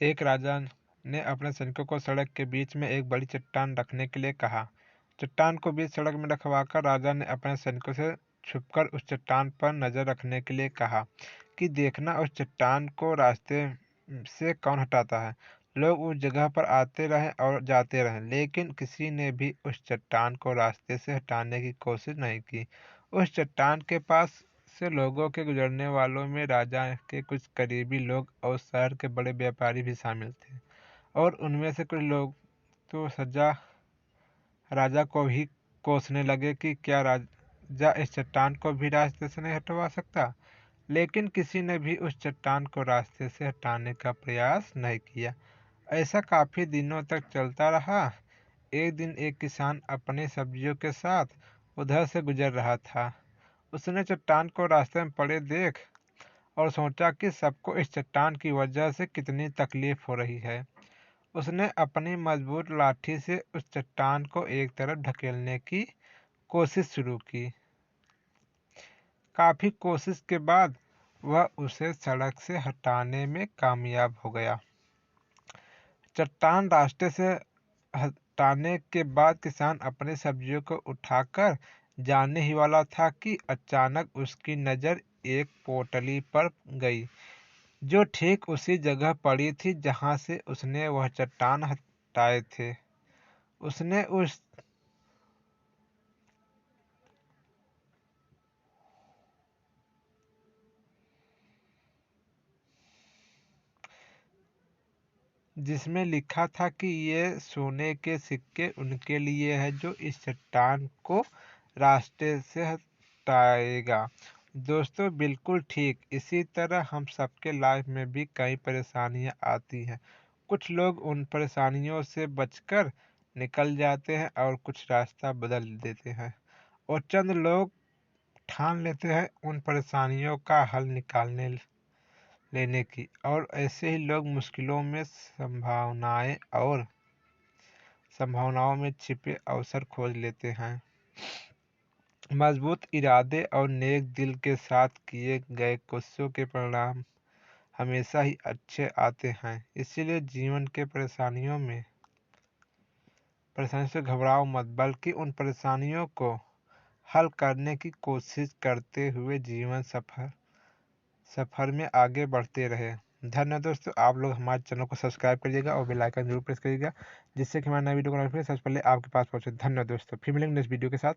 एक राजा ने अपने सैनिकों को सड़क के बीच में एक बड़ी चट्टान रखने के लिए कहा। चट्टान को बीच सड़क में रखवाकर राजा ने अपने सैनिकों से छुपकर उस चट्टान पर नजर रखने के लिए कहा कि देखना उस चट्टान को रास्ते से कौन हटाता है। लोग उस जगह पर आते रहे और जाते रहे, लेकिन किसी ने भी उस चट्टान को रास्ते से हटाने की कोशिश नहीं की। उस चट्टान के पास से लोगों के गुजरने वालों में राजा के कुछ करीबी लोग और शहर के बड़े व्यापारी भी शामिल थे, और उनमें से कुछ लोग तो सजा राजा को भी कोसने लगे कि क्या राजा इस चट्टान को भी रास्ते से नहीं हटवा सकता। लेकिन किसी ने भी उस चट्टान को रास्ते से हटाने का प्रयास नहीं किया। ऐसा काफी दिनों तक चलता रहा। एक दिन एक किसान अपनी सब्जियों के साथ उधर से गुजर रहा था। उसने चट्टान को रास्ते में पड़े देख और सोचा कि सबको इस चट्टान की वजह से कितनी तकलीफ हो रही है। उसने अपनी मजबूत लाठी से उस चट्टान को एक तरफ ढकेलने की कोशिश शुरू की। काफी कोशिश के बाद वह उसे सड़क से हटाने में कामयाब हो गया। चट्टान रास्ते से हटाने के बाद किसान अपनी सब्जियों को उठाकर जाने ही वाला था कि अचानक उसकी नजर एक पोटली पर गई, जो ठीक उसी जगह पड़ी थी जहां से उसने वह चट्टान हटाए थे। उसने उस जिसमें लिखा था कि ये सोने के सिक्के उनके लिए है जो इस चट्टान को रास्ते से हटाएगा। दोस्तों, बिल्कुल ठीक इसी तरह हम सबके लाइफ में भी कई परेशानियां आती हैं। कुछ लोग उन परेशानियों से बचकर निकल जाते हैं और कुछ रास्ता बदल देते हैं, और चंद लोग ठान लेते हैं उन परेशानियों का हल निकालने लेने की, और ऐसे ही लोग मुश्किलों में संभावनाओं में छिपे अवसर खोज लेते हैं। मजबूत इरादे और नेक दिल के साथ किए गए कोशिशों के परिणाम हमेशा ही अच्छे आते हैं। इसीलिए जीवन के परेशानी से घबराओ मत, बल्कि उन परेशानियों को हल करने की कोशिश करते हुए जीवन सफर में आगे बढ़ते रहे। धन्यवाद दोस्तों, आप लोग हमारे चैनल को सब्सक्राइब करिएगा और बेल आइकन जरूर प्रेस करिएगा, जिससे कि हमारे नए वीडियो को नोटिफिकेशन सबसे पहले आपके पास पहुंचे। धन्यवाद दोस्तों, फिर मिलेंगे नेक्स्ट वीडियो के साथ।